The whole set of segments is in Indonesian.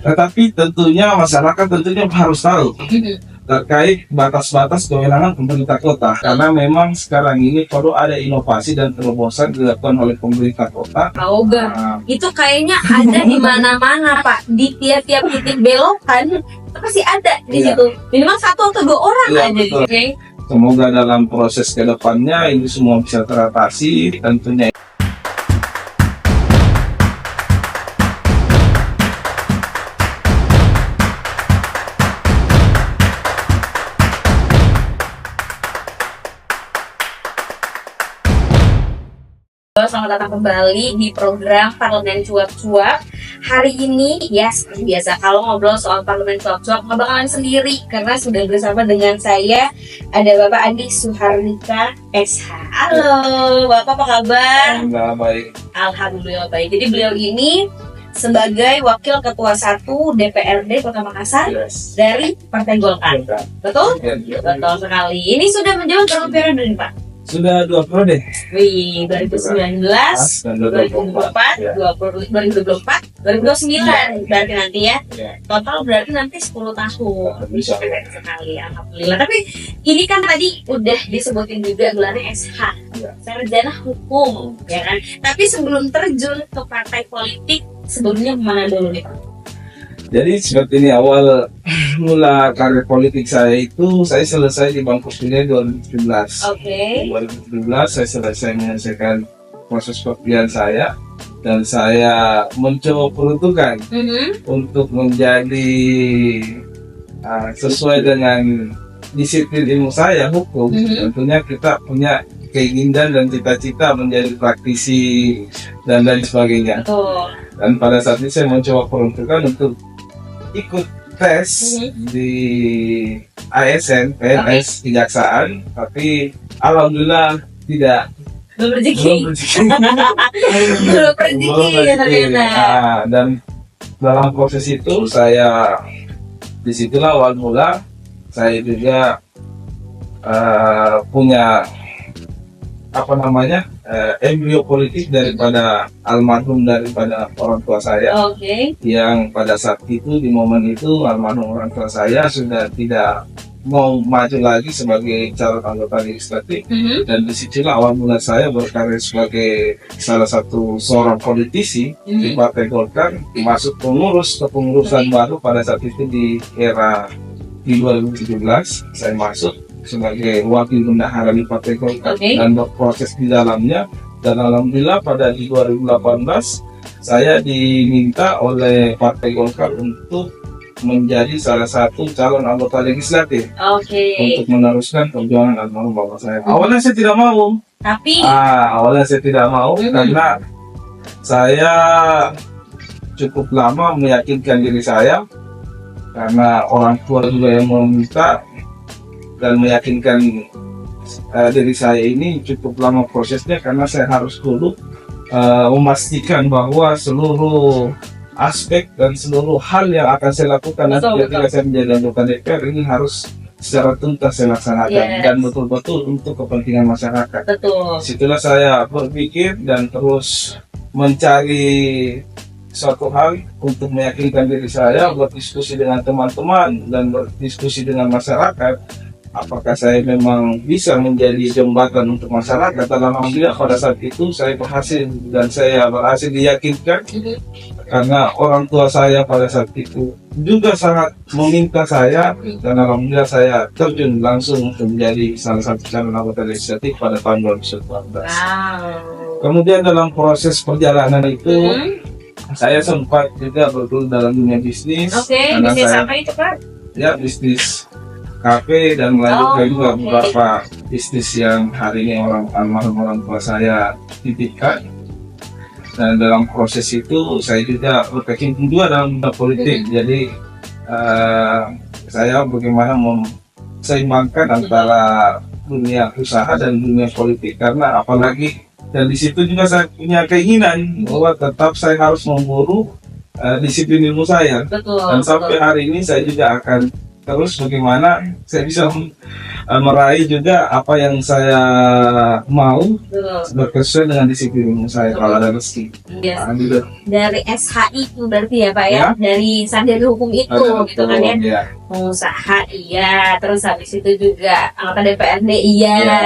Tetapi tentunya masyarakat tentunya harus tahu terkait batas-batas kewenangan pemerintah kota, karena memang sekarang ini perlu ada inovasi dan terobosan dilakukan oleh pemerintah kota. Oga, itu kayaknya ada di mana-mana Pak, di tiap-tiap titik belokan itu pasti ada di Iya. situ. Minimal 1 atau 2 orang Iya, aja. betul. Oke. Semoga dalam proses ke depannya ini semua bisa teratasi tentunya. Selamat datang kembali di program Parlemen Cuap-Cuap. Hari ini ya seperti biasa, kalau ngobrol soal Parlemen Cuap-Cuap nggak bakalan sendiri, karena sudah bersama dengan saya ada Bapak Andi Suhardika SH. Halo Bapak, apa kabar? Alhamdulillah baik. Alhamdulillah baik. Jadi beliau ini sebagai Wakil Ketua 1 DPRD Kota Makassar Yes. dari Partai Golkar. Betul? Ya. Betul sekali. Ini sudah menjabat berapa periode nih Pak? Sudah 2 periode. Wih, 2019, Dan 2024, Ya. 2024, 2029 berarti nanti ya. Ya. Total berarti nanti 10 tahun. Bisa. Keren sekali, alhamdulillah. Tapi ini kan tadi udah disebutin juga gelarnya SH, Ya. sarjana hukum, ya kan. Tapi sebelum terjun ke partai politik, sebelumnya kemana dulu nih Pak? Jadi seperti ini, awal mula karir politik saya itu saya selesai di bangku kuliah 2017. Oke. 2017 saya selesai menyelesaikan proses pekerjaan saya dan saya mencoba peruntukan untuk menjadi sesuai dengan disiplin ilmu saya hukum. Tentunya kita punya keinginan dan cita-cita menjadi praktisi dan lain sebagainya. Betul. Dan pada saat ini saya mencoba peruntukan untuk ikut tes di ASN, PNS Kejaksaan, tapi alhamdulillah tidak Belum rezeki. belum rezeki. Belum rezeki ya ternyata. Nah, dan dalam proses itu saya disitulah awal mula saya juga punya embrio politik daripada almarhum daripada orang tua saya. Oke. Yang pada saat itu, di momen itu, almarhum orang tua saya sudah tidak mau maju lagi sebagai calon anggota legislatif, dan disitulah awal mula saya berkarir sebagai salah satu seorang politisi di Partai Golkar, masuk pengurus kepengurusan baru pada saat itu di era di 2017 saya masuk sebagai wakil bendahara di Partai Golkar dan berproses di dalamnya, dan alhamdulillah pada di 2018 saya diminta oleh Partai Golkar untuk menjadi salah satu calon anggota legislatif untuk meneruskan perjuangan almarhum bapak saya. Awalnya saya tidak mau. Awalnya saya tidak mau karena saya cukup lama meyakinkan diri saya, karena orang tua juga yang meminta dan meyakinkan diri saya ini cukup lama prosesnya, karena saya harus dulu memastikan bahwa seluruh aspek dan seluruh hal yang akan saya lakukan nanti ketika saya menjadi anggota DPR ini harus secara tuntas saya laksanakan dan betul-betul untuk kepentingan masyarakat. Situlah saya berpikir dan terus mencari suatu hal untuk meyakinkan diri saya, berdiskusi dengan teman-teman dan berdiskusi dengan masyarakat, apakah saya memang bisa menjadi jembatan untuk masyarakat. Dan alhamdulillah pada saat itu saya berhasil, dan saya berhasil diyakinkan karena orang tua saya pada saat itu juga sangat meminta saya, dan alhamdulillah saya terjun langsung untuk menjadi salah satu calon anggota legislatif pada tahun 2019. Kemudian dalam proses perjalanan itu saya sempat juga bergelut dalam dunia bisnis. Bisnis apa itu Pak? Ya, bisnis kafe, dan melanjutkan juga beberapa bisnis yang hari ini almarhum orang tua saya titipkan. Dan dalam proses itu saya juga berkecimpung juga dalam dunia politik. Jadi saya bagaimana seimbangkan antara dunia usaha dan dunia politik, karena apalagi dan di situ juga saya punya keinginan bahwa tetap saya harus memburu disiplin ilmu saya, dan sampai hari ini saya juga akan terus bagaimana saya bisa meraih juga apa yang saya mau Betul. berkesesuaian dengan disiplin ilmu saya kalau ada rezeki. Yes. Nah, gitu. Dari SHI itu berarti ya Pak ya, Ya. dari sarjana hukum itu Ada gitu kan ya. ya. Pengusaha iya, terus habis itu juga anggota DPRD iya. Ya.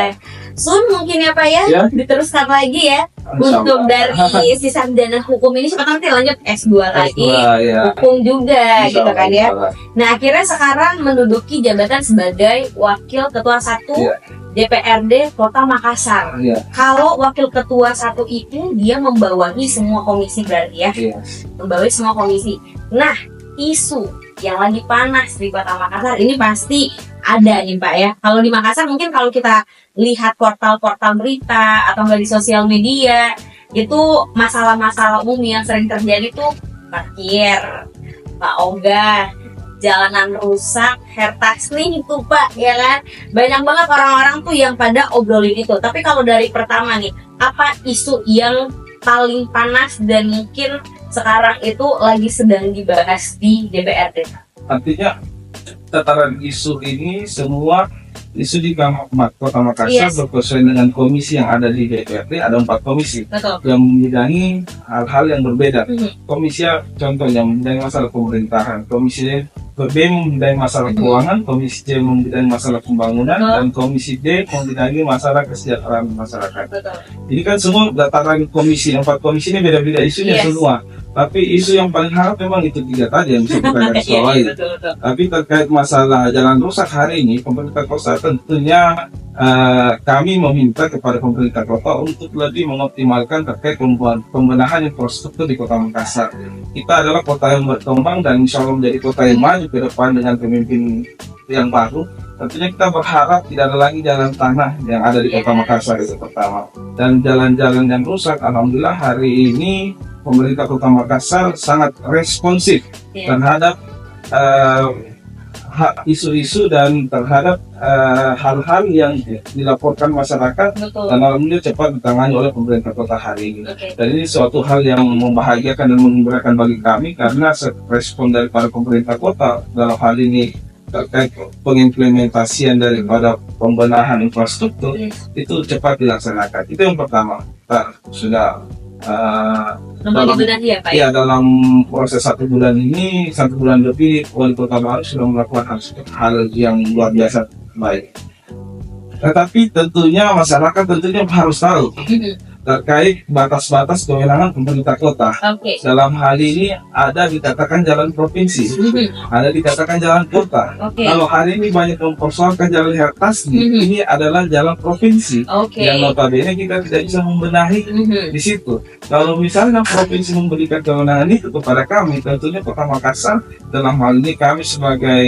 Sun mungkin ya Pak ya, Ya. diteruskan lagi ya. Insya Untuk Allah. dari si sarjana hukum ini siapa tahu nanti lanjut S2 lagi. S2, ya. Hukum juga Insya gitu kan Allah, ya. insya Allah. Nah akhirnya sekarang menduduki jabatan sebagai Wakil Ketua 1 Iya. DPRD Kota Makassar. Iya. Kalau Wakil Ketua 1 itu dia membawahi semua komisi berarti ya, Iya. membawahi semua komisi. Nah isu yang lagi panas di Kota Makassar ini pasti ada nih Pak ya. Kalau di Makassar mungkin kalau kita lihat portal-portal berita atau nggak di sosial media itu masalah-masalah umum yang sering terjadi tuh parkir, Pak Oga, jalanan rusak, hertasling itu Pak, ya kan? Banyak banget orang-orang tuh yang pada obrolin itu. Tapi kalau dari pertama nih, apa isu yang paling panas dan mungkin sekarang itu lagi sedang dibahas di DPRD? Artinya tataran isu ini semua isu di Kota Makassar Yes. berkesesuaian dengan komisi yang ada di DPRD. Ada 4 komisi Betul. yang membidangi hal-hal yang berbeda. Mhm. Komisi A contohnya membidangi masalah pemerintahan, komisi B membidangi masalah keuangan, komisi C membidangi masalah pembangunan, Betul. dan komisi D membidangi masalah kesejahteraan masyarakat. Betul. Jadi kan semua dataran komisi, 4 komisi ini beda-beda isunya Yes. semua. Tapi isu yang paling hangat memang itu 3 tadi yang bisa kita garis Iya, bawahi. betul, betul. Tapi terkait masalah jalan rusak hari ini, pemerintah kota tentunya kami meminta kepada pemerintah kota untuk lebih mengoptimalkan terkait pembenahan infrastruktur di Kota Makassar. Kita adalah kota yang berkembang dan insya Allah menjadi kota yang maju ke depan dengan pemimpin yang baru. Tentunya kita berharap tidak ada lagi jalan tanah yang ada di Kota Makassar, itu pertama. Dan jalan-jalan yang rusak, alhamdulillah hari ini pemerintah Kota Makassar sangat responsif Iya. terhadap isu-isu dan terhadap hal-hal yang dilaporkan masyarakat, Betul. dan alhamdulillah cepat ditangani oleh pemerintah kota hari ini. Oke. Dan ini suatu hal yang membahagiakan dan mengembirakan bagi kami karena respon daripada pemerintah kota dalam hal ini terkait pengimplementasian daripada pembenahan infrastruktur Yes. itu cepat dilaksanakan. Itu yang pertama. Kita sudah Memang dibenahi ya Pak ya? ya dalam proses 1 bulan ini, 1 bulan lebih wali kota baru sudah melakukan hal yang luar biasa baik. Tetapi tentunya masyarakat tentunya harus tahu Mhm. terkait batas-batas kewenangan pemerintah kota. Oke. Dalam hal ini ada dikatakan jalan provinsi, Mhm. ada dikatakan jalan kota. Oke. Kalau hari ini banyak mempersoalkan jalan hertas, Mhm. ini adalah jalan provinsi. Oke. Yang notabene kita tidak bisa membenahi Mhm. di situ. Kalau misalnya provinsi memberikan kewenangan itu kepada kami, tentunya Kota Makassar dalam hal ini kami sebagai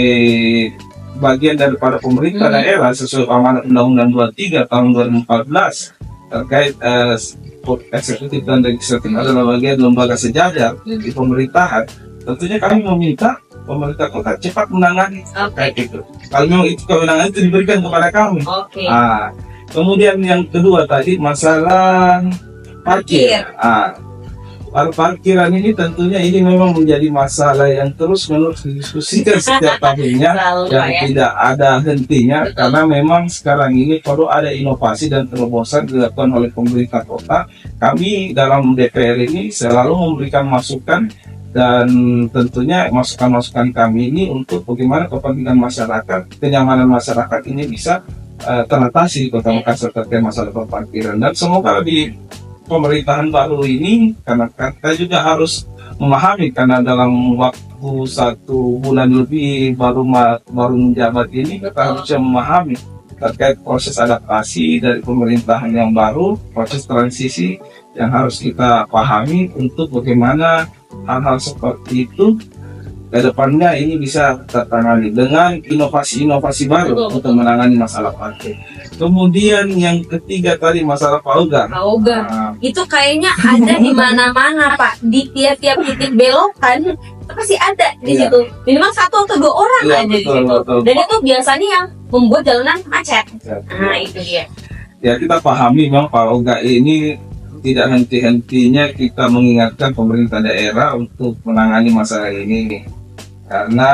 bagian daripada pemerintah daerah sesuai amanat Undang-Undang 23 tahun 2014 terkait eksekutif dan legislatif adalah bagian lembaga sejajar di pemerintahan. Tentunya kami meminta pemerintah kota cepat menangani Oke. kayak itu. Kalau memang itu kewenangan itu diberikan kepada kami. Oke. Kemudian yang kedua tadi masalah parkir. Parkiran ini tentunya ini memang menjadi masalah yang terus-menerus didiskusikan setiap tahunnya Selalu yang Pak ya? tidak ada hentinya. Betul. Karena memang sekarang ini perlu ada inovasi dan terobosan dilakukan oleh pemerintah kota. Kami dalam DPR ini selalu memberikan masukan dan tentunya masukan-masukan kami ini untuk bagaimana kepentingan masyarakat, kenyamanan masyarakat ini bisa teratasi di Kota Makassar terkait masalah parkiran. Dan semoga di pemerintahan baru ini, karena kita juga harus memahami karena dalam waktu 1 bulan lebih baru menjabat ini, kita harusnya memahami terkait proses adaptasi dari pemerintahan yang baru, proses transisi yang harus kita pahami untuk bagaimana hal-hal seperti itu ke depannya ini bisa tertangani dengan inovasi-inovasi baru Betul, untuk menangani masalah parkir. Kemudian yang ketiga tadi masalah pauga. Pak Oga. Nah, Itu kayaknya ada di mana-mana Pak, di tiap-tiap titik belokan itu pasti ada di Iya. situ. Minimal 1 atau 2 orang Iya, ada di betul, situ. betul. Dan itu biasanya yang membuat jalanan macet. Nah itu dia. ya kita pahami memang pauga ini tidak henti-hentinya kita mengingatkan pemerintah daerah untuk menangani masalah ini, karena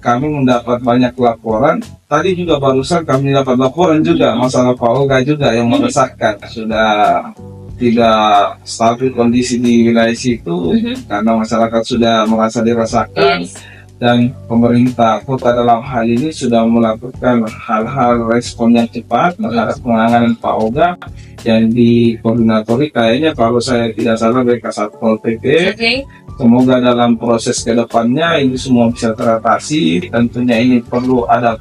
kami mendapat banyak laporan. Tadi juga barusan kami dapat laporan juga masalah Pak Oga juga yang meresahkan. Sudah tidak stabil kondisi di wilayah situ karena masyarakat sudah merasa dirasakan. Dan pemerintah kota dalam hal ini sudah melakukan hal-hal respon yang cepat terhadap penanganan Pak Oga yang dikoordinatori kayaknya kalau saya tidak salah dari Satpol PP. Semoga dalam proses kedepannya ini semua bisa teratasi. Tentunya ini perlu ada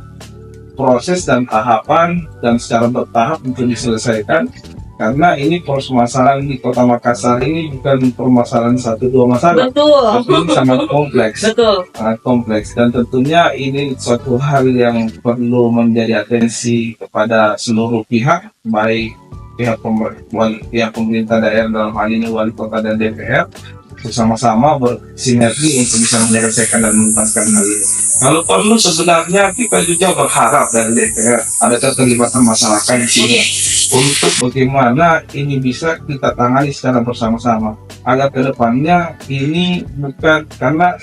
proses dan tahapan dan secara bertahap untuk diselesaikan. Karena ini permasalahan di Kota Makassar ini bukan permasalahan 1-2 masalah. Betul. Tapi ini sangat kompleks. Betul. Sangat kompleks dan tentunya ini suatu hal yang perlu menjadi atensi kepada seluruh pihak, baik pihak pemerintah daerah dalam hal ini wali kota dan DPR bersama-sama bersinergi untuk bisa menyelesaikan dan menuntaskan hal ini. Kalau perlu sebenarnya kita juga berharap dari DPR ada keterlibatan masyarakat di sini untuk bagaimana ini bisa kita tangani secara bersama-sama agar kedepannya ini bukan karena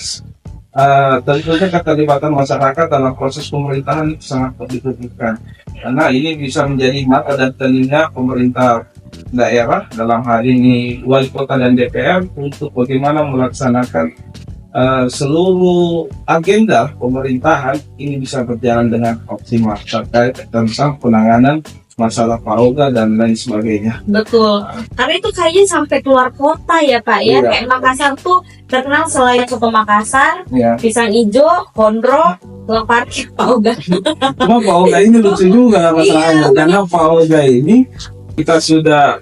tentunya keterlibatan masyarakat dalam proses pemerintahan itu sangat dibutuhkan karena ini bisa menjadi mata dan telinga pemerintah daerah dalam hal ini wali kota dan DPR untuk bagaimana melaksanakan seluruh agenda pemerintahan ini bisa berjalan dengan optimal terkait tentang penanganan masalah Pak Oga dan lain sebagainya. Betul. Karena itu kayaknya sampai keluar kota ya Pak ya. Kayak Makassar tuh terkenal selain soto Makassar, pisang hijau, kondro, tukang parkir Pak Oga. Cuma Pak Oga ini lucu juga masalahnya karena Pak Oga ini kita sudah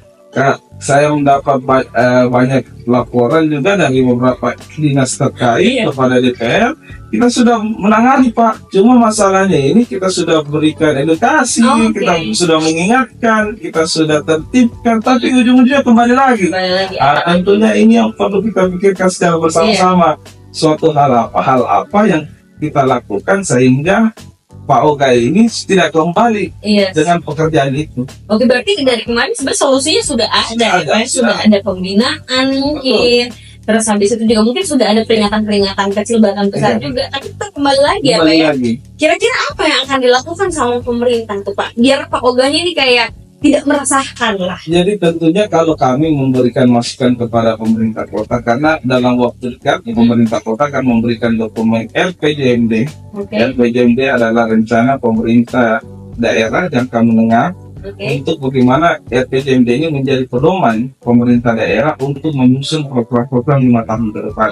saya mendapat banyak laporan juga dari beberapa dinas terkait kepada DPR. Kita sudah menangani Pak, cuma masalahnya ini kita sudah berikan edukasi, kita sudah mengingatkan, kita sudah tertibkan, tapi ujung-ujungnya kembali lagi. Tentunya ini yang perlu kita pikirkan secara bersama-sama. Suatu hal apa yang kita lakukan sehingga Pak Oga ini tidak kembali dengan pekerjaan itu. Oke, berarti dari kemarin sebenarnya solusinya sudah ada. Sudah ada pembinaan mungkin. Terus habis itu juga mungkin sudah ada peringatan-peringatan kecil bahkan besar juga. Tapi kita kembali lagi ya Pak ya. Kira-kira apa yang akan dilakukan sama pemerintah tuh Pak? Biar Pak Oganya ini kayak tidak meresahkan lah. Jadi tentunya kalau kami memberikan masukan kepada pemerintah kota karena dalam waktu dekat pemerintah kota akan memberikan dokumen RPJMD. RPJMD adalah rencana pemerintah daerah jangka menengah untuk bagaimana RPJMD ini menjadi pedoman pemerintah daerah untuk menyusun program-program 5 tahun ke depan.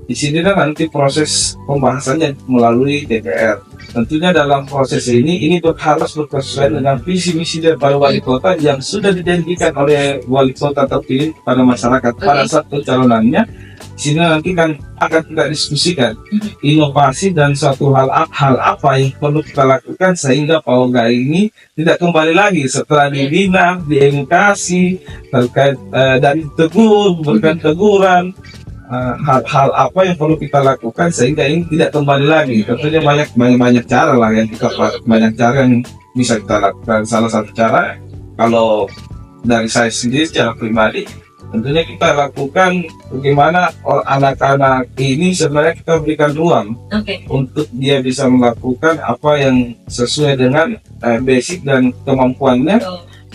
Di sini nanti proses pembahasannya melalui DPR. Tentunya dalam proses ini harus berkesesuaian dengan visi misi dari wali kota yang sudah dijanjikan oleh wali kota terpilih pada masyarakat pada saat pencalonannya. Di sini nanti kan akan kita diskusikan inovasi dan suatu hal apa yang perlu kita lakukan sehingga Pak Oga ini tidak kembali lagi setelah dibina, diedukasi terkait dan ditegur, memberikan teguran. Hal apa yang perlu kita lakukan sehingga ini tidak kembali lagi. Tentunya banyak cara lah yang banyak cara yang bisa kita lakukan. Salah satu cara kalau dari saya sendiri secara pribadi tentunya kita lakukan bagaimana anak-anak ini sebenarnya kita berikan ruang untuk dia bisa melakukan apa yang sesuai dengan basic dan kemampuannya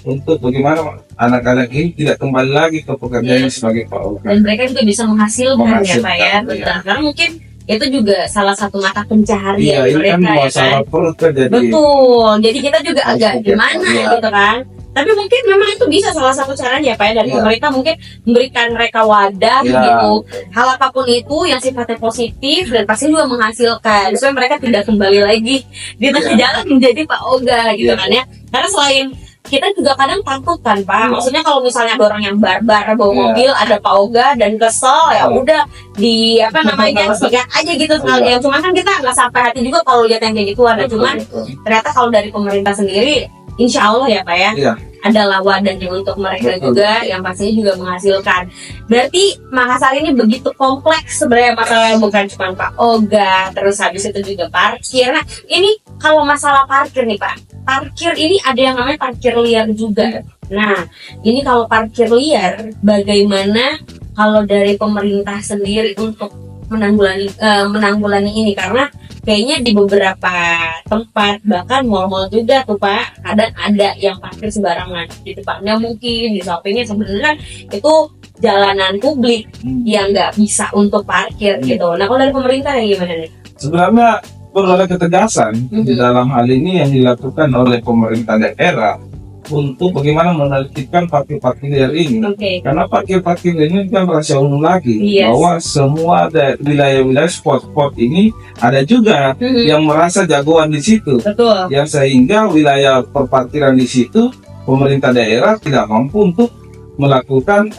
untuk bagaimana anak-anak ini tidak kembali lagi ke pekerjaan sebagai Pak Oga. Dan mereka juga bisa menghasilkan ya Pak ya. Karena mungkin itu juga salah satu mata pencaharian mereka masalah perut jadi. Betul. Jadi kita juga agak gimana gitu kan. Tapi mungkin memang itu bisa salah satu caranya Pak ya dari pemerintah mungkin memberikan mereka wadah gitu. Hal apapun itu yang sifatnya positif dan pasti juga menghasilkan supaya mereka tidak kembali lagi di tengah jalan menjadi Pak Oga gitu kan ya. Karena selain kita juga kadang takut kan Pak, maksudnya kalau misalnya ada orang yang barbar bawa mobil ada Pak Oga dan kesel ya udah di sikat aja gitu sekalian. Cuman kan kita nggak sampai hati juga kalau lihat yang kayak gitu ada. Cuman ternyata kalau dari pemerintah sendiri insya Allah ya Pak ya adalah wadahnya untuk mereka juga yang pastinya juga menghasilkan. Berarti Makassar ini begitu kompleks sebenarnya masalahnya, bukan cuma Pak Oga, terus habis itu juga parkir. Nah ini kalau masalah parkir nih Pak, parkir ini ada yang namanya parkir liar juga. Nah ini kalau parkir liar bagaimana kalau dari pemerintah sendiri untuk menanggulangi ini, karena kayaknya di beberapa tempat bahkan mal-mal juga tuh Pak, kadang ada yang parkir sembarangan di depannya, mungkin di sampingnya. Sebenarnya itu jalanan publik yang nggak bisa untuk parkir gitu. Nah kalau dari pemerintah ya gimana nih? Sebenarnya perlu ada ketegasan di dalam hal ini yang dilakukan oleh pemerintah daerah untuk bagaimana menertibkan parkir-parkir liar ini. Karena parkir-parkir ini kan rahasia umum lagi, bahwa semua wilayah-wilayah spot-spot ini ada juga yang merasa jagoan di situ. Betul. Yang sehingga wilayah perparkiran di situ pemerintah daerah tidak mampu untuk melakukan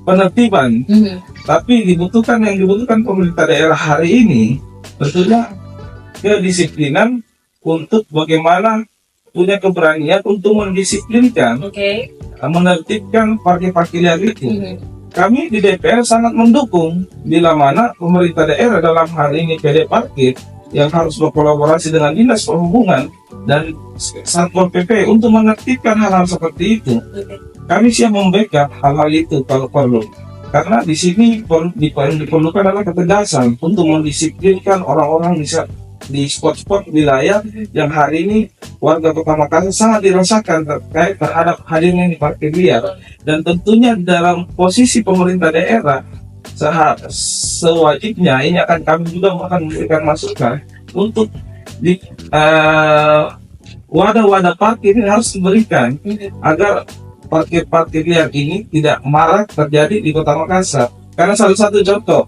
penertiban. Tapi yang dibutuhkan pemerintah daerah hari ini tentunya kedisiplinan untuk bagaimana punya keberanian untuk mendisiplinkan, menertibkan parkir-parkir liar itu. Kami di DPR sangat mendukung bila mana pemerintah daerah dalam hal ini PD Parkir yang harus berkolaborasi dengan Dinas Perhubungan dan Satpol PP untuk menertibkan hal-hal seperti itu. Kami siap membackup hal-hal itu kalau perlu. Karena di sini diperlukan adalah ketegasan untuk mendisiplinkan orang-orang di spot-spot wilayah yang hari ini warga Kota Makassar sangat dirasakan terkait terhadap hadirnya di parkir liar. Dan tentunya dalam posisi pemerintah daerah sewajibnya ini akan juga memberikan masukan untuk di wadah-wadah parkir ini harus diberikan agar parkir-parkir liar ini tidak marak terjadi di Kota Makassar. Karena salah satu contoh,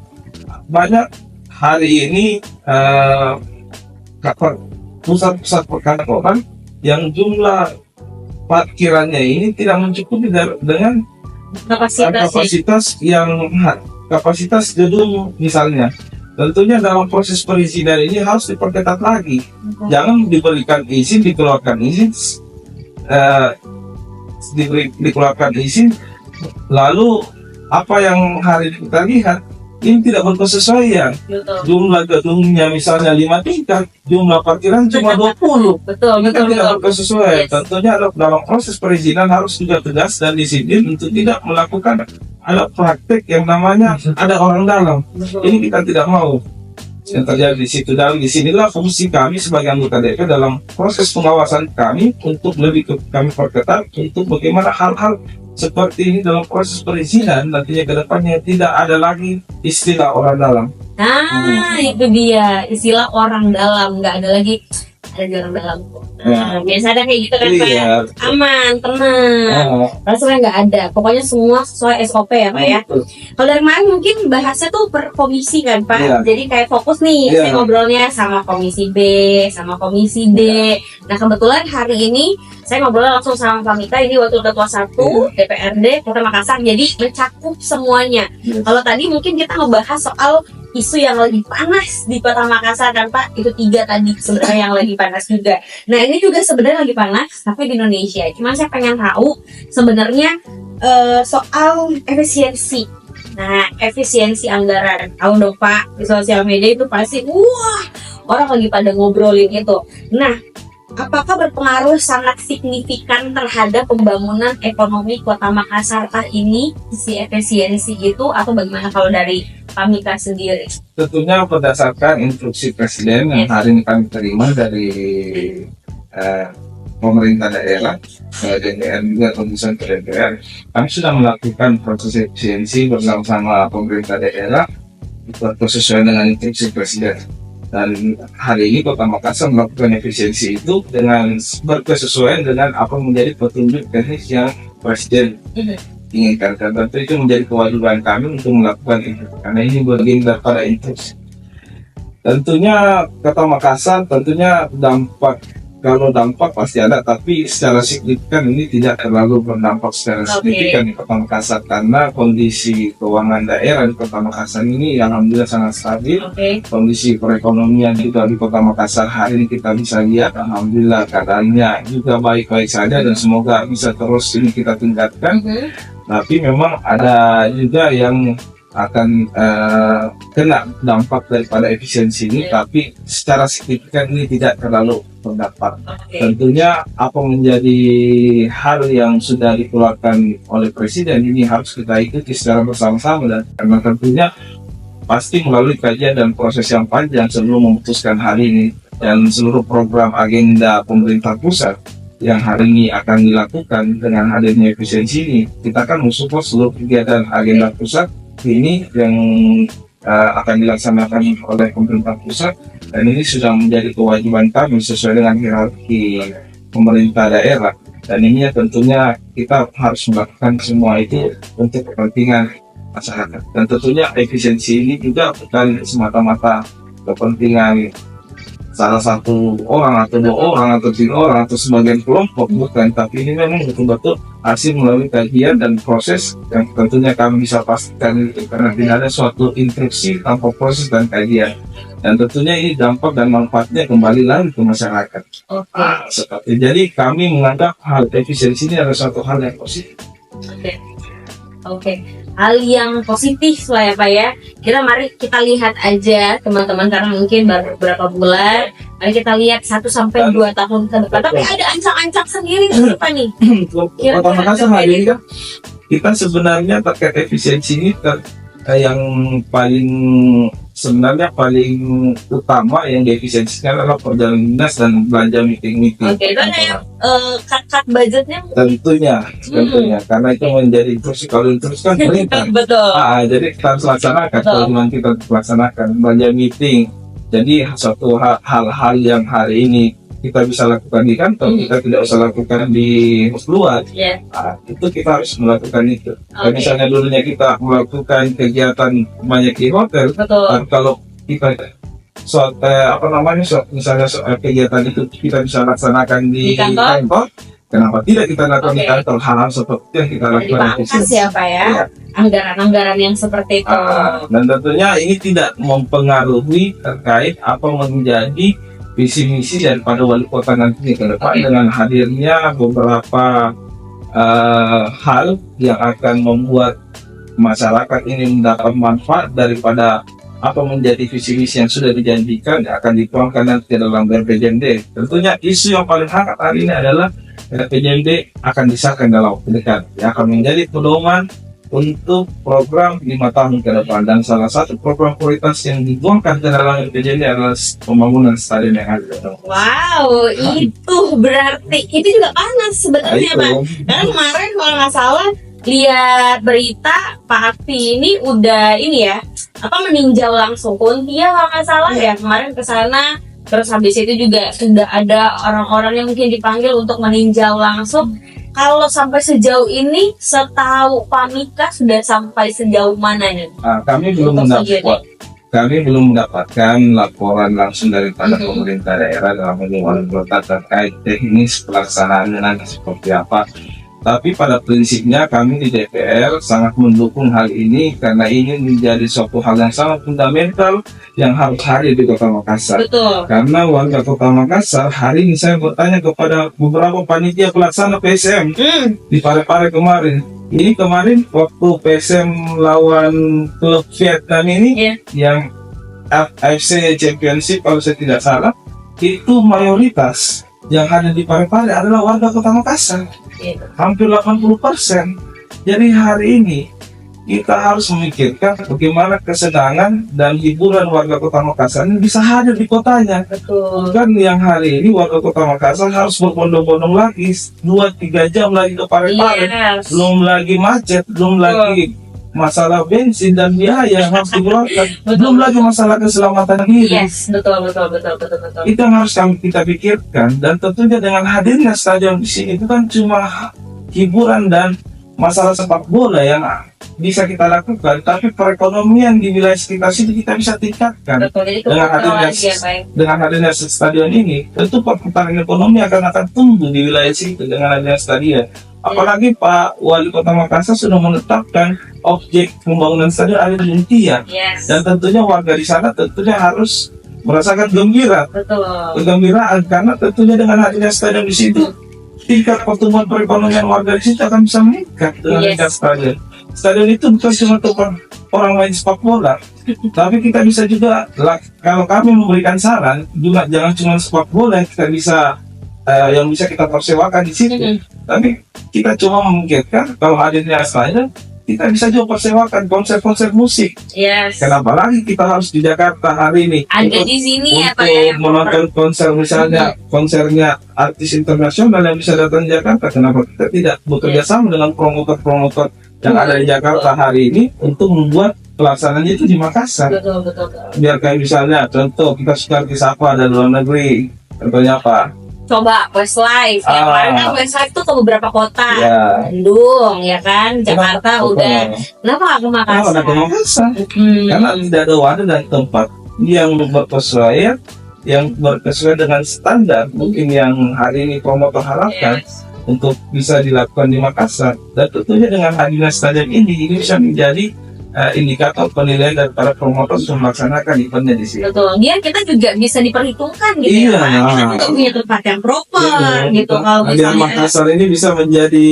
banyak hari ini pusat-pusat perkantoran yang jumlah parkirannya ini tidak mencukupi dengan kapasitas gedung misalnya. Tentunya dalam proses perizinan ini harus diperketat lagi. Jangan diberikan izin, dikeluarkan izin, lalu apa yang hari ini kita lihat ini tidak berkesesuaian. Jumlah gedungnya misalnya 5 tingkat, jumlah parkiran cuma 20. Tidak berkesesuaian. Tentunya dalam proses perizinan harus juga tegas dan disiplin untuk tidak melakukan ada praktek yang namanya ada orang dalam. Ini kita tidak mau yang terjadi di situ. Dan di sinilah fungsi kami sebagai anggota DPR dalam proses pengawasan kami untuk kami perketat untuk bagaimana hal-hal seperti ini dalam proses perizinan nantinya ke depannya tidak ada lagi istilah orang dalam. Itu dia istilah orang dalam, nggak ada lagi ada orang dalam. Biasa ada kayak gitu kan Pak, aman, tenang. Rasanya nggak ada, pokoknya semua sesuai SOP ya Pak ya. Kalau dari kemarin mungkin bahasnya tuh per komisi kan Pak, jadi kayak fokus nih saya ngobrolnya sama komisi B, sama komisi D. Nah kebetulan hari ini saya ngobrol langsung sama Pak Mika, ini Wakil Ketua 1 DPRD Kota Makassar, jadi mencakup semuanya. Kalau tadi mungkin kita ngebahas soal isu yang lagi panas di Kota Makassar kan Pak, itu 3 tadi sebenarnya yang lagi panas juga. Nah ini juga sebenarnya lagi panas tapi di Indonesia. Cuman saya pengen tahu sebenarnya soal efisiensi. Nah efisiensi anggaran, tahu dong Pak, di sosial media itu pasti orang lagi pada ngobrolin itu. Nah apakah berpengaruh sangat signifikan terhadap pembangunan ekonomi Kota Makassar ini si efisiensi itu, atau bagaimana kalau dari Pak Mika sendiri? Tentunya berdasarkan instruksi Presiden yang hari ini kami terima dari pemerintah daerah, DPR juga keputusan DPR, kami sudah melakukan proses efisiensi bersama pemerintah daerah sesuai dengan instruksi Presiden. Dan hari ini Kota Makassar melakukan efisiensi itu dengan berkesesuaian dengan apa menjadi petunjuk teknis yang Presiden inginkan. Dan tentu itu menjadi kewajiban kami untuk melakukan itu, karena ini bagian daripada instruksi. Tentunya Kota Makassar tentunya kalau dampak pasti ada, tapi secara signifikan ini tidak terlalu berdampak secara signifikan di Kota Makassar, karena kondisi keuangan daerah di Kota Makassar ini alhamdulillah sangat stabil. Kondisi perekonomian juga di Kota Makassar hari ini kita bisa lihat alhamdulillah keadaannya juga baik-baik saja, dan semoga bisa terus ini kita tingkatkan. Tapi memang ada juga yang akan kena dampak daripada efisiensi ini, tapi secara signifikan ini tidak terlalu berdampak. Tentunya apa menjadi hal yang sudah dikeluarkan oleh Presiden ini harus kita ikuti secara bersama-sama, dan karena tentunya pasti melalui kajian dan proses yang panjang sebelum memutuskan hal ini, dan seluruh program agenda pemerintah pusat yang hari ini akan dilakukan dengan hadirnya efisiensi ini, kita akan mensupport seluruh kegiatan agenda pusat ini yang akan dilaksanakan oleh pemerintah pusat, dan ini sudah menjadi kewajiban kami sesuai dengan hierarki pemerintah daerah, dan ini tentunya kita harus melakukan semua itu untuk kepentingan masyarakat, dan tentunya efisiensi ini juga bukan semata-mata kepentingan salah satu orang atau 2 orang atau 3 orang atau sebagian kelompok, bukan, tapi ini memang betul-betul hasil melalui kajian dan proses yang tentunya kami bisa pastikan itu, karena tidak ada suatu instruksi tanpa proses dan kajian, dan tentunya ini dampak dan manfaatnya kembali lagi ke masyarakat. Seperti jadi kami menganggap hal efisiensi ini adalah suatu hal yang positif. Oke. Hal yang positif lah ya Pak ya. Mari kita lihat aja teman-teman, karena mungkin baru beberapa bulan. Mari kita lihat 1-2 tahun ke depan. Tapi ada ancang-ancang sendiri Pak nih. Kota Makassar hari ini kan kita sebenarnya terkait efisiensi ini yang paling utama yang diefisiensikan adalah perjalanan dinas dan belanja meeting. Oke, itu ada yang cut budgetnya tentunya karena itu menjadi instruksi, kalau instruksi kan perintah. Betul. Jadi kita harus laksanakan, kalau kita laksanakan belanja meeting. Jadi suatu hal-hal yang hari ini kita bisa lakukan di kantor, kita tidak usah lakukan di luar. Itu kita harus melakukan itu. Misalnya dulunya kita melakukan kegiatan banyak di hotel, kalau kita misalnya kegiatan itu kita bisa laksanakan di kantor, kenapa tidak kita lakukan di kantor? Hal-hal seperti yang kita lakukan di siapa ya? Anggaran-anggaran yang seperti itu. Dan tentunya ini tidak mempengaruhi terkait apa menjadi visi misi daripada wali kota nanti ke depan, dengan hadirnya beberapa hal yang akan membuat masyarakat ini mendapat manfaat daripada apa menjadi visi misi yang sudah dijanjikan, yang akan dituangkan nanti dalam RPJMD. Tentunya isu yang paling hangat hari ini adalah RPJMD akan disahkan dalam waktu dekat, yang akan menjadi pedoman untuk program 5 tahun ke depan, dan salah satu program prioritas yang dituangkan ke dalam RPJMD adalah pembangunan stadion yang ada. Wow, itu berarti itu juga panas sebenarnya Pak. Karena kemarin kalau nggak salah lihat berita Pak Akti ini udah meninjau langsung Kuntia kalau nggak salah ya, kemarin ke sana. Terus habis itu juga sudah ada orang-orang yang mungkin dipanggil untuk meninjau langsung. Kalau sampai sejauh ini, setahu Pak Mika sudah sampai sejauh mana nih? Kami belum mendapatkan laporan langsung daripada pemerintah daerah dalam wali kota terkait teknis pelaksanaan nanti seperti apa. Tapi pada prinsipnya kami di DPR sangat mendukung hal ini, karena ini menjadi suatu hal yang sangat fundamental yang harus hadir di Kota Makassar. Betul. Karena warga Kota Makassar hari ini, saya bertanya kepada beberapa panitia pelaksana PSM di Parepare kemarin. Ini kemarin waktu PSM lawan klub Vietnam ini yang AFC Championship kalau saya tidak salah, itu mayoritas yang hadir di Parepare adalah warga Kota Makassar. Hampir 80%. Jadi hari ini kita harus memikirkan bagaimana kesenangan dan hiburan warga Kota Makassar ini bisa hadir di kotanya. Bukan yang hari ini warga Kota Makassar harus berbondong-bondong lagi 2-3 jam lagi ke Parepare. Belum lagi macet, belum lagi masalah bensin dan biaya yang harus dikeluarkan, belum lagi masalah keselamatan diri. Betul. Itu yang harus kita pikirkan, dan tentunya dengan hadirnya stadion di sini itu kan cuma hiburan dan masalah sepak bola yang bisa kita lakukan, tapi perekonomian di wilayah sekitar sini kita bisa tingkatkan. Dengan hadirnya stadion ini, tentu perputaran ekonomi akan tumbuh di wilayah situ dengan adanya stadion. Apalagi Pak Wali Kota Makassar sudah menetapkan objek pembangunan stadion ada di Kuntia, dan tentunya warga di sana tentunya harus merasakan kegembiraan, karena tentunya dengan hadirnya stadion di situ, tingkat pertumbuhan perekonomian warga di situ akan bisa meningkat dengan tingkat stadion. Stadion itu bukan cuma tempat orang main sepak bola, tapi kita bisa juga, kalau kami memberikan saran juga, jangan cuma sepak bola yang bisa kita persewakan di situ, tapi kita cuma memikirkan kalau hadirnya stadion kita bisa juga persewakan konser-konser musik. Yes. Kenapa lagi kita harus di Jakarta hari ini Ada di sini ya Pak untuk ya. menonton konser, misalnya konsernya artis internasional yang bisa datang di Jakarta? Kenapa kita tidak bekerja sama dengan promotor-promotor yang ada di Jakarta hari ini untuk membuat pelaksananya itu di Makassar? Betul, betul, betul. Biar kayak misalnya contoh kita suka siapa dari luar negeri, contohnya apa? Coba Westlife, ya kemarin kan Westlife tuh ke beberapa kota, Ya. Bandung, ya kan, Jakarta udah. Kenapa nggak ke Makassar? Kenapa ke Makassar? Karena tidak ada wadah dan tempat yang berkesesuaian, yang berkesesuaian dengan standar mungkin yang hari ini promotor harapkan Yes. untuk bisa dilakukan di Makassar. Dan tentunya dengan hadirnya stadion ini bisa menjadi indikator penilaian dari para promotor untuk melaksanakan eventnya di sini. Betul, biar kita juga bisa diperhitungkan gitu Iya. ya Pak. Kita juga punya tempat yang proper gitu. Kalau Hadiah misalnya Makassar ini bisa menjadi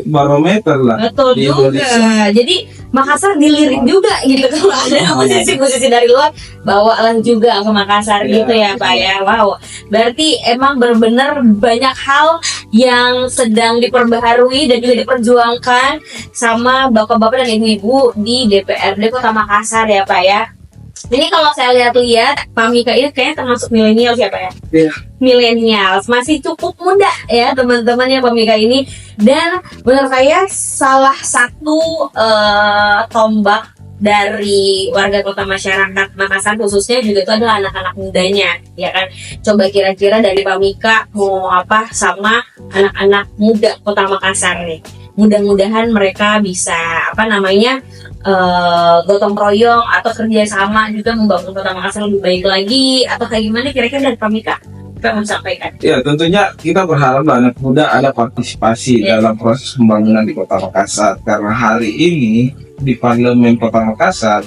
barometer lah. betul di juga. Indonesia. Jadi Makassar dilirik juga gitu kalau ada musisi-musisi dari luar bawalah juga ke Makassar Iya. gitu ya Pak ya. Wow. Berarti emang benar-benar banyak hal yang sedang diperbaharui dan juga diperjuangkan sama bapak-bapak dan ibu-ibu di DPRD Kota Makassar ya Pak ya. Ini kalau saya lihat-lihat, Pak Mika ini kayaknya termasuk milenial siapa ya? Iya. Milenials, masih cukup muda ya teman-temannya Pak Mika ini. Dan menurut saya salah satu tombak dari warga kota masyarakat Makassar khususnya juga itu adalah anak-anak mudanya, ya kan? Coba kira-kira dari Pak Mika mau ngomong apa sama anak-anak muda kota Makassar nih? Mudah-mudahan mereka bisa gotong royong atau kerjasama juga membangun kota Makassar lebih baik lagi, atau kayak gimana kira-kira dari Pak Mika? Apa yang mau sampaikan? Ya, tentunya kita berharap anak muda ada partisipasi Yes. dalam proses pembangunan di Kota Makassar. Karena hari ini di Parlemen Kota Makassar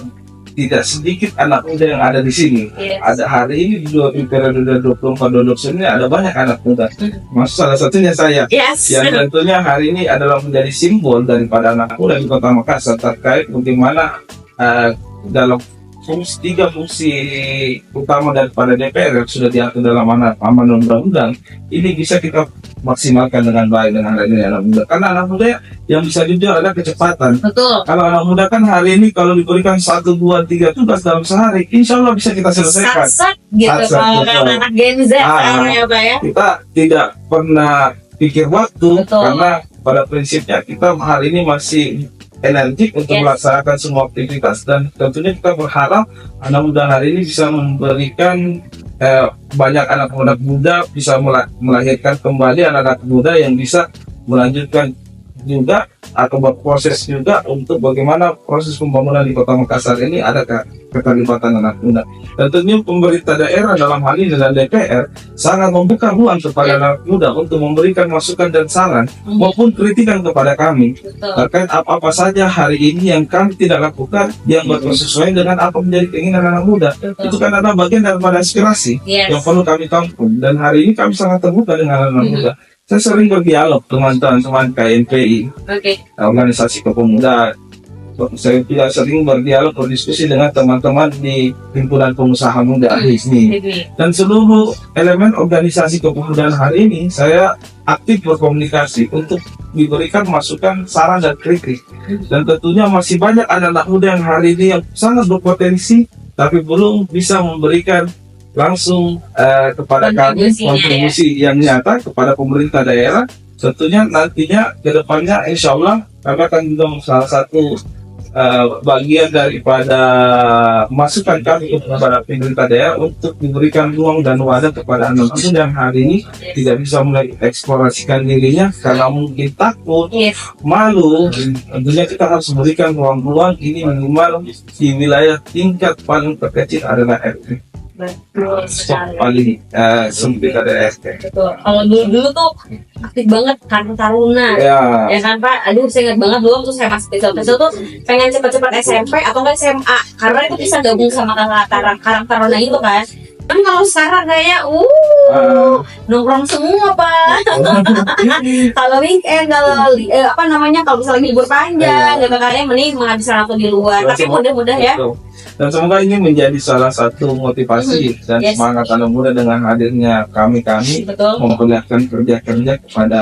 tidak sedikit anak muda yang ada di sini. Yes. Ada hari ini di periode 24-29 ini ada banyak anak muda. Maksud salah satunya saya. Yes. Yang tentunya hari ini adalah menjadi simbol daripada anak muda di Kota Makassar terkait bagaimana dalam tiga fungsi utama daripada DPR yang sudah diatur dalam amanat undang-undang ini bisa kita maksimalkan dengan baik dengan adanya anak muda. Karena anak muda yang bisa jujur ada kecepatan. Betul. Kalau anak muda kan hari ini kalau diberikan 1, 2, 3 tugas dalam sehari, insya Allah bisa kita selesaikan. Sat gitu Sat-sat, kalau betul. kata anak Gen Z sekarang ya Pak ya. Kita tidak pernah pikir waktu. Betul. Karena pada prinsipnya kita hari ini masih energik untuk Yes. melaksanakan semua aktivitas, dan tentunya kita berharap anak muda hari ini bisa memberikan banyak anak muda bisa melahirkan kembali anak-anak muda yang bisa melanjutkan juga atau berproses juga untuk bagaimana proses pembangunan di Kota Makassar ini ada keterlibatan anak muda. Tentunya pemerintah daerah dalam hal ini dan DPR sangat membuka ruang kepada anak muda untuk memberikan masukan dan saran maupun kritikan kepada kami Betul. terkait apa-apa saja hari ini yang kami tidak lakukan yang bersesuaian dengan apa menjadi keinginan anak muda. Itu kan adalah bagian daripada aspirasi Yes. yang perlu kami tampung, dan hari ini kami sangat terbuka dengan anak muda. Saya sering berdialog dengan teman-teman KNPI, Oke. organisasi kepemudaan. Saya juga sering berdialog, berdiskusi dengan teman-teman di himpunan pengusaha muda HISMI. Dan seluruh elemen organisasi kepemudaan hari ini saya aktif berkomunikasi untuk diberikan masukan, saran dan kritik. Dan tentunya masih banyak anak-anak muda yang hari ini yang sangat berpotensi tapi belum bisa memberikan langsung kepada kami Kontribusinya, kontribusi yang nyata kepada pemerintah daerah. Tentunya nantinya ke depannya insya Allah kami akan juga salah satu bagian daripada masukan kami kepada pemerintah daerah untuk diberikan ruang dan wadah kepada anak muda yang hari ini tidak bisa mulai eksplorasikan dirinya karena mungkin takut, Yes. malu. Tentunya kita harus memberikan ruang-ruang ini minimal di wilayah tingkat paling terkecil adalah RT. Betul sekali. Paling sempit adalah RT. Betul. Kalau dulu tuh aktif banget Karang Taruna. Ya, Ya kan Pak, aduh saya ingat banget dulu tuh saya masih kecil-kecil tuh pengen cepat-cepat SMP atau enggak SMA karena itu bisa gabung sama Karang Taruna itu kan. Kan kalau sekarang kayak nongkrong semua Pak. Kalau weekend, kalau kalau misalnya libur panjang gitu kan ya mending menghabiskan waktu di luar. Tapi mudah-mudah ya. betul. Dan semoga ini menjadi salah satu motivasi dan Yes. semangat anak muda dengan hadirnya kami Betul. memperlihatkan kerja-kerja kepada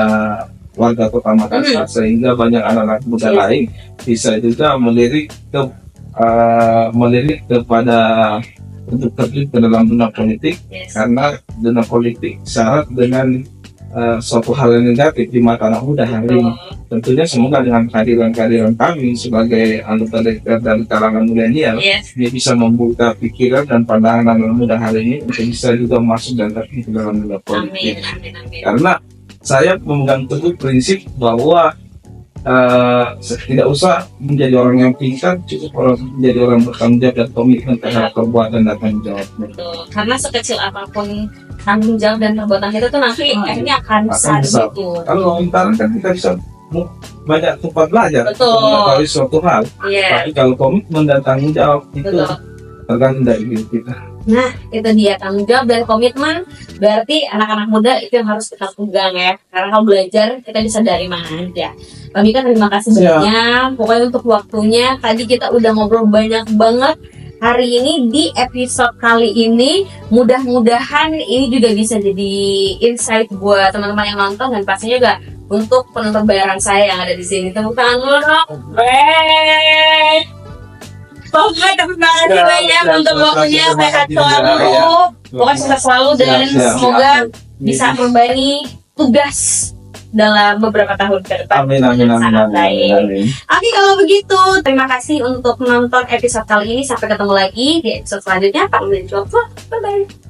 warga Kota Makassar, sehingga banyak anak-anak muda lain bisa juga melirik kepada untuk terjun ke dalam dunia politik, karena dunia politik syarat dengan suatu hal yang negatif di mata anak muda hari ini. Tentunya semoga dengan kehadiran kami sebagai anggota DPR dan kalangan milenial, dia bisa membuka pikiran dan pandangan anak muda hari ini untuk bisa juga masuk dan terjun ke dalam dunia politik. Karena saya memegang teguh prinsip bahwa tidak usah menjadi orang yang pintar, cukup menjadi orang bertanggung jawab dan komitmen terhadap perbuatan dan tanggung jawab. Betul. Karena sekecil apapun tanggung jawab dan perbuatan kita tuh nanti akhirnya akan besar gitu. Kalau pintaran kan kita bisa banyak tempat belajar, mengetahui suatu hal. Tapi kalau komitmen dan tanggung jawab itu tergantung dari diri kita. Nah, itu dia tanggung jawab dan komitmen. Berarti anak-anak muda itu yang harus kita pegang ya. Karena kalau belajar kita bisa dari mana aja. Pak Mika, terima kasih banyak. Pokoknya untuk waktunya. Tadi kita udah ngobrol banyak banget. Hari ini di episode kali ini, mudah-mudahan ini juga bisa jadi insight buat teman-teman yang nonton dan pastinya juga untuk penonton bayaran saya yang ada di sini. Tepuk tangan dulu dong. Pokoknya terima kasih banyak untuk waktunya. Sehat selalu. Pokoknya sukses selalu dan semoga bisa membani tugas dalam beberapa tahun ke depan. Amin. Oke, kalau begitu terima kasih untuk menonton episode kali ini. Sampai ketemu lagi di episode selanjutnya. Parlemen Cuap-Cuap. Bye-bye.